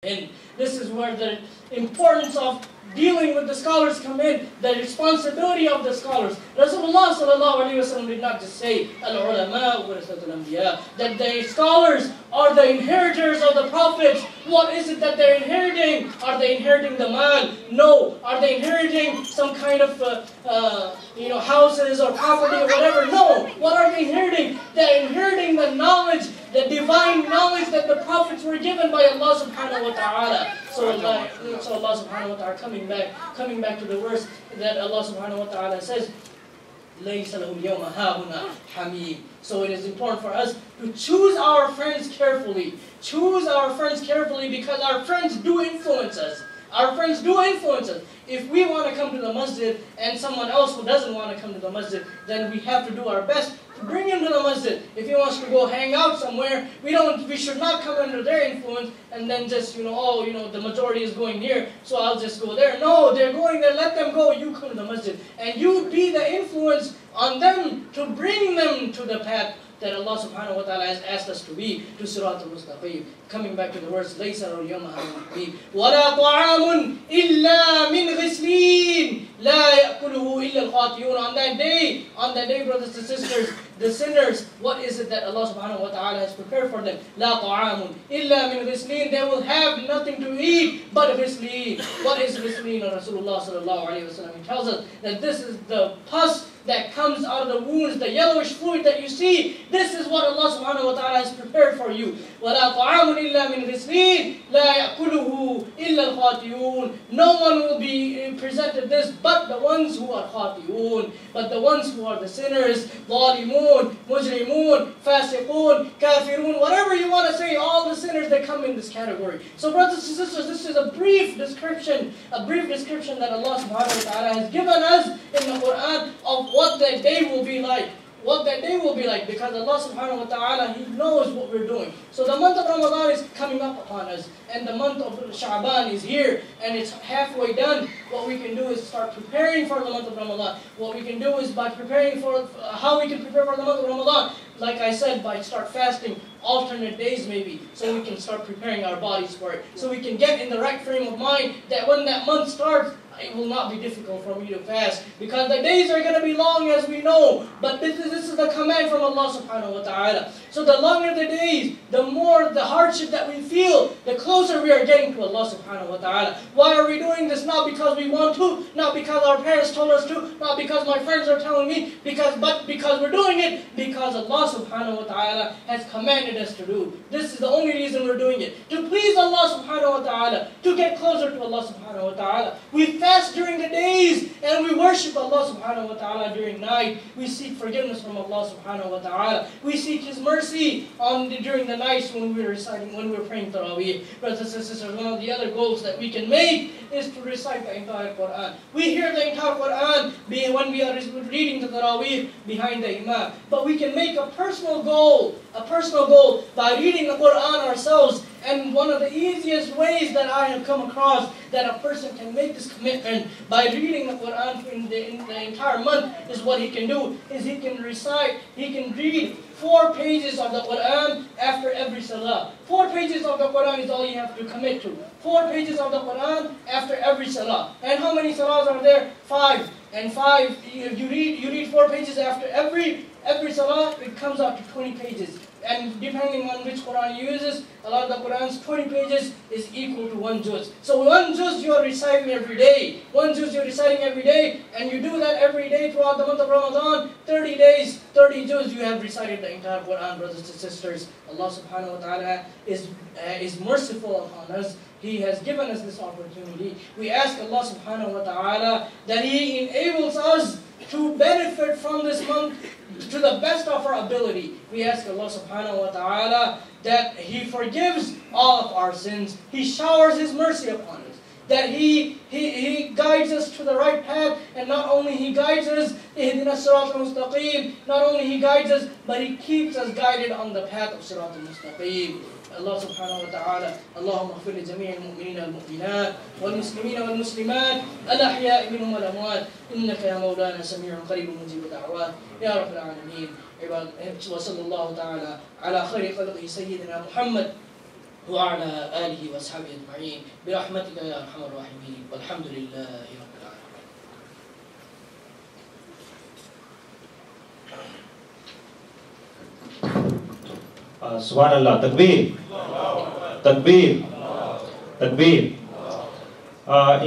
in. This is where the importance of dealing with the scholars come in, the responsibility of the scholars. Rasulullah sallallahu alaihi wasallam did not just say, Al-ulama warasatul anbiya, that the scholars are the inheritors of the prophets. What is it that they're inheriting? Are they inheriting the mal? No. Are they inheriting some kind of houses or property or whatever? No. What are they inheriting? They're inheriting the knowledge, the divine knowledge that the prophets were given by Allah subhanahu wa ta'ala. So Allah subhanahu wa ta'ala coming back to the verse that Allah subhanahu wa ta'ala says, لَيْسَ لَهُمْ يَوْمَ هَاهُنَا حَمِيمٌ. So it is important for us to choose our friends carefully. Choose our friends carefully because our friends do influence us. Our friends do influence us. If we want to come to the masjid and someone else who doesn't want to come to the masjid, then we have to do our best to bring him to the masjid. If he wants to go hang out somewhere, we should not come under their influence and then just, the majority is going here, so I'll just go there. No, they're going there, let them go, you come to the masjid. And you be the influence on them to bring them to the path that Allah subhanahu wa ta'ala has asked us to be, to Sirat al-Mustaqim. Coming back to the words, لَيْسَ الْيَوْمَ هَاهُنَا وَلَا طَعَامٌ إِلَّا مِنْ غِسْلِينَ لَا يَأْكُلُهُ إِلَّا الْخَاطِئُونَ. On that day, brothers and sisters, the sinners, what is it that Allah subhanahu wa ta'ala has prepared for them? لَا طَعَامٌ إِلَّا مِنْ غِسْلِينَ. They will have nothing to eat but ghislin. What is ghislin? Rasulullah sallallahu alayhi wa sallam, he tells us that this is the pus that comes out of the wounds, the yellowish fluid that you see. This is what Allah subhanahu wa ta'ala has prepared for you. وَلَا طَعَامٌ إِلَّا مِنْ غِسْلِينَ لَا يَأْكُلُهُ إِلَّا الْخَاطِئُونَ. No one will be presented this but the ones who are khati'un, but the ones who are the sinners, ظالمون, مجرمون, فاسقون, kafirun, whatever you want to say, all the sinners that come in this category. So brothers and sisters, this is a brief description that Allah subhanahu wa ta'ala has given us in the Quran of what that day will be like. What that day will be like, because Allah subhanahu wa ta'ala, He knows what we're doing. So the month of Ramadan is coming up upon us, and the month of Sha'ban is here, and it's halfway done. What we can do is start preparing for the month of Ramadan. What we can do is by preparing for, how we can prepare for the month of Ramadan, like I said, by start fasting alternate days maybe, so we can start preparing our bodies for it. So we can get in the right frame of mind that when that month starts, it will not be difficult for me to fast, because the days are going to be long as we know, but this is the command from Allah subhanahu wa ta'ala. So the longer the days, the more the hardship that we feel, the closer we are getting to Allah subhanahu wa ta'ala. Why are we doing this? Not because we want to, not because our parents told us to, not because my friends are telling me, but because we're doing it, because Allah subhanahu wa ta'ala has commanded us to do. This is the only reason we're doing it, to please Allah subhanahu wa ta'ala, to get closer to Allah subhanahu wa ta'ala. We fast during the days and we worship Allah subhanahu wa ta'ala during night. We seek forgiveness from Allah subhanahu wa ta'ala. We seek His mercy during the nights when we're praying Taraweeh. Brothers and sisters, one of the other goals that we can make is to recite the entire Quran. We hear the entire Quran when we are reading the Taraweeh behind the Imam. But we can make a personal goal by reading the Quran ourselves. And one of the easiest ways that I have come across that a person can make this commitment by reading the Quran in the entire month is what he can do, is he can read 4 pages of the Quran after every salah. 4 pages of the Quran is all you have to commit to. 4 pages of the Quran after every salah. And how many salahs are there? 5. And 5, you read 4 pages after every salah, it comes out to 20 pages. And depending on which Quran you uses, a lot of the Quran's 20 pages is equal to 1 juz. So 1 juz you are reciting every day. 1 juz you're reciting every day, and you do that every day throughout the month of Ramadan. 30 days, 30 juz you have recited the entire Quran, brothers and sisters. Allah subhanahu wa ta'ala is merciful upon us. He has given us this opportunity. We ask Allah subhanahu wa ta'ala that He enables us to benefit from this month to the best of our ability. We ask Allah subhanahu wa ta'ala that He forgives all of our sins. He showers His mercy upon us. That He guides us to the right path, and not only He guides us, ihdina sirat al-mustaqim, not only He guides us, but He keeps us guided on the path of sirat al-mustaqim. Allah subhanahu wa ta'ala, Allahumma ighfir li jami'il mu'minina wal mu'minat wal muslimina wal muslimat al ahya'i minhum wal amwat innaka ya Moulana sami'un qaribun mujib da'wat ya rabbil alamin. Wa sallallahu ta'ala ala khayri khalqihi sayyidina Muhammad وعلى آله وأصحابه أجمعين برحمتك يا أرحم الراحمين والحمد لله رب العالمين. Subhanallah, Takbir, Takbir, Takbir.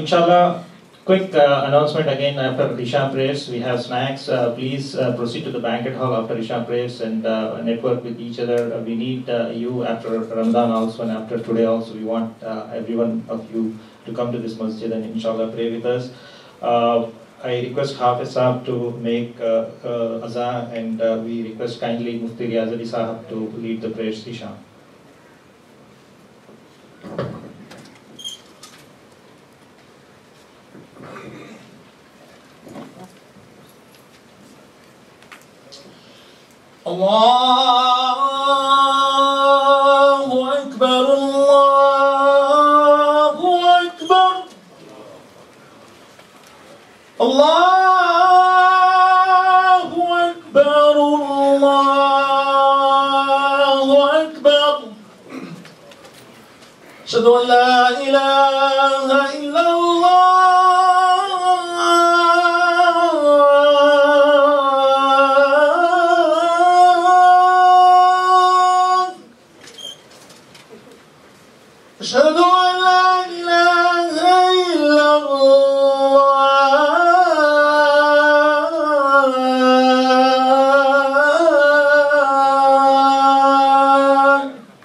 Inshallah, quick announcement again after Isha prayers. We have snacks. Please proceed to the banquet hall after Isha prayers and network with each other. We need you after Ramadan also and after today also. We want every one of you to come to this masjid and inshallah pray with us. I request Hafiz Sahab to make azan and we request kindly Mufti Riaz Sahab to lead the prayers Isha. Allahu Akbar, Allahu Akbar, Allahu Akbar, Allahu Akbar. Ashhadu an la ilaha illallah.